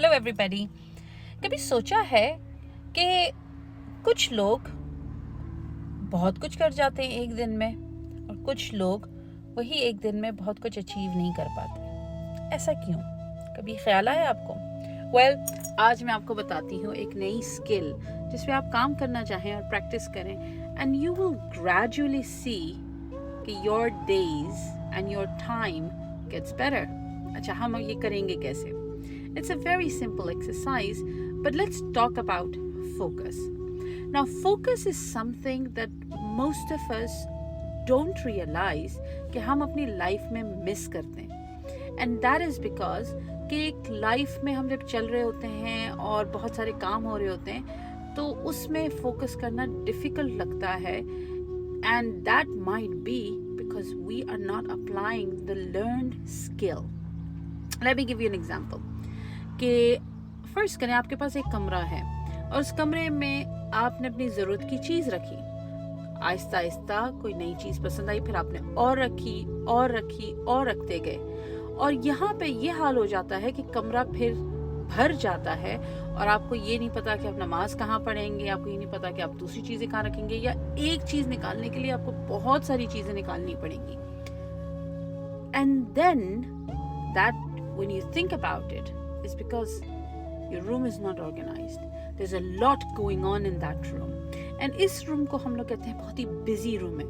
Hello everybody. कभी सोचा है कि कुछ लोग बहुत कुछ कर जाते हैं एक दिन में और कुछ लोग वही एक दिन में बहुत कुछ अचीव नहीं कर पाते? ऐसा क्यों? कभी ख्याल आया आपको? आज मैं आपको बताती हूँ एक नई स्किल जिसमें आप काम करना चाहें और प्रैक्टिस करें, and you will gradually see कि your days and your time gets better. अच्छा, हम ये करेंगे कैसे? It's a very simple exercise, but let's talk about focus. Now, focus is something that most of us don't realize कि हम अपनी life में मिस करते हैं, and that is because कि एक लाइफ में हम जब चल रहे होते हैं और बहुत सारे काम हो रहे होते हैं तो उसमें फोकस करना डिफिकल्ट लगता है, and that might be because we are not applying the learned skill. Let me give you an example. कि फर्स्ट करें, आपके पास एक कमरा है और उस कमरे में आपने अपनी ज़रूरत की चीज़ रखी, आहिस्ता आहिस्ता कोई नई चीज़ पसंद आई, फिर आपने और रखी और रखी और रखते गए, और यहाँ पे ये हाल हो जाता है कि कमरा फिर भर जाता है और आपको ये नहीं पता कि आप नमाज कहाँ पढ़ेंगे, आपको ये नहीं पता कि आप दूसरी चीज़ें कहाँ रखेंगे, या एक चीज़ निकालने के लिए आपको बहुत सारी चीज़ें निकालनी पड़ेंगी. And then that when you think about it is because your room is not organized. There's a lot going on in that room. And इस room को हम लोग कहते हैं बहुत ही busy room है.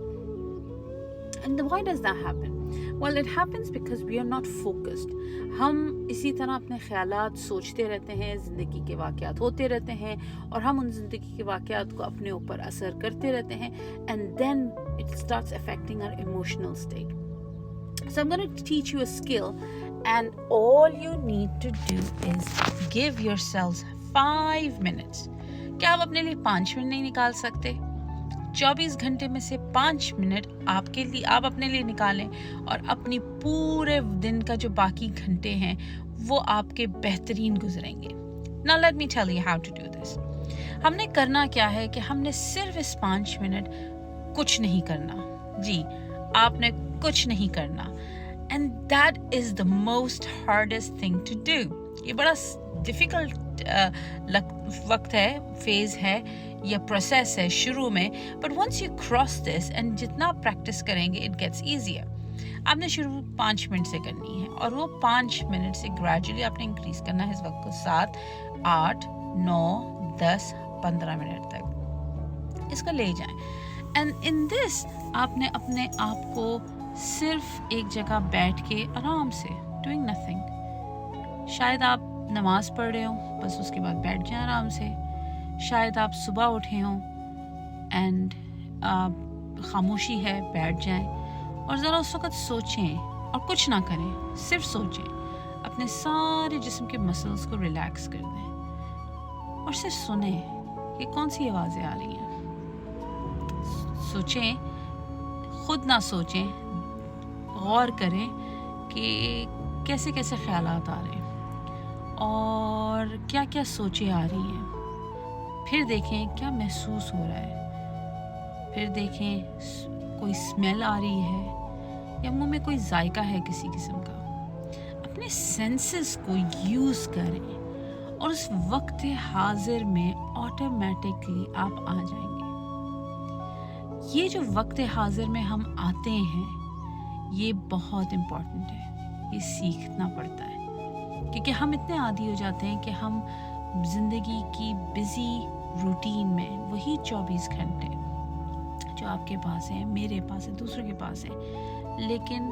And why does that happen? Well, it happens because we are not focused. हम इसी तरह अपने ख्यालात सोचते रहते हैं, ज़िंदगी के वाक़यात होते रहते हैं और हम उन ज़िंदगी के वाक़यात को अपने ऊपर असर करते रहते हैं, and then it starts affecting our emotional state. So I'm going to teach you a skill, and all you need to do is give yourselves 5 minutes. क्या आप अपने लिए 5 मिनट नहीं निकाल सकते? 24 घंटे में से 5 मिनट आपके लिए, आप अपने लिए निकालें और अपनी पूरे दिन का जो बाकी घंटे हैं वो आपके बेहतरीन गुजरेंगे. Now let me tell you how to do this. हमने करना क्या है कि हमने सिर्फ इस 5 मिनट कुछ नहीं करना. जी, आपने कुछ नहीं करना. And that is the most hardest thing to do. ये बड़ा difficult वक्त है, फेज है या प्रोसेस है शुरू में, but once you cross this and जितना आप प्रैक्टिस करेंगे it gets easier. आपने शुरू 5 मिनट से करनी है और वो 5 मिनट से ग्रेजुअली आपने इंक्रीज करना है इस वक्त को 7, 8, 9, 10, 15 मिनट तक इसको ले जाएं. And in this आपने अपने आप को सिर्फ एक जगह बैठ के आराम से डूइंग नथिंग. शायद आप नमाज पढ़ रहे हो, बस उसके बाद बैठ जाएं आराम से. शायद आप सुबह उठे हों एंड खामोशी है, बैठ जाएं और ज़रा उस वक़्त सोचें और कुछ ना करें, सिर्फ सोचें. अपने सारे जिस्म के मसल्स को रिलैक्स कर दें और सिर्फ सुने कि कौन सी आवाज़ें आ रही हैं. सोचें, खुद ना सोचें, गौर करें कि कैसे कैसे ख़यालात आ रहे हैं और क्या क्या सोचें आ रही हैं. फिर देखें क्या महसूस हो रहा है. फिर देखें कोई स्मेल आ रही है या मुंह में कोई जायका है किसी किस्म का. अपने सेंसेस को यूज़ करें और उस वक्त हाजिर में ऑटोमेटिकली आप आ जाएंगे. ये जो वक्त हाजिर में हम आते हैं ये बहुत इम्पॉर्टेंट है. ये सीखना पड़ता है क्योंकि हम इतने आदी हो जाते हैं कि हम ज़िंदगी की बिज़ी रूटीन में वही 24 घंटे जो आपके पास है, मेरे पास है, दूसरों के पास है, लेकिन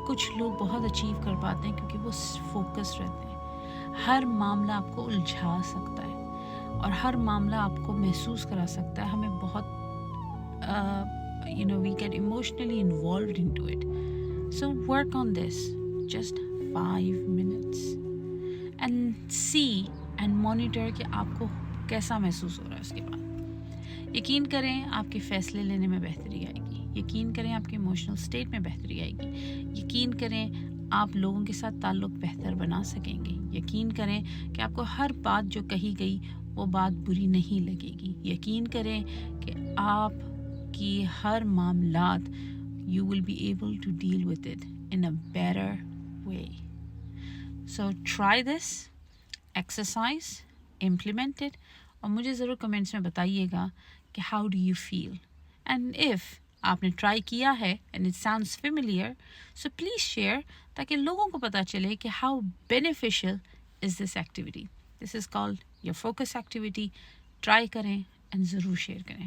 कुछ लोग बहुत अचीव कर पाते हैं क्योंकि वो फोकस रहते हैं. हर मामला आपको उलझा सकता है और हर मामला आपको महसूस करा सकता है. हमें बहुत we get emotionally involved into it. So work on this, just 5 minutes, and see and monitor कि आपको कैसा महसूस हो रहा है. उसके बाद यकीन करें आपके फ़ैसले लेने में बेहतरी आएगी. यकीन करें आपके इमोशनल स्टेट में बेहतरी आएगी. यकीन करें आप लोगों के साथ ताल्लुक़ बेहतर बना सकेंगे. यकीन करें कि आपको हर बात जो कही गई वो बात बुरी नहीं लगेगी. यकीन करें कि आप की हर मामलात you will be able to deal with it in a better way. So try this exercise implemented, اور مجھے ضرور کمنٹس میں بتائیے گا کہ how do you feel, and if آپ نے ٹرائی کیا ہے and it sounds familiar, so please share, تاکہ لوگوں کو پتہ چلے کہ how beneficial is this activity. This is called your focus activity. Try کریں اینڈ ضرور شیئر کریں.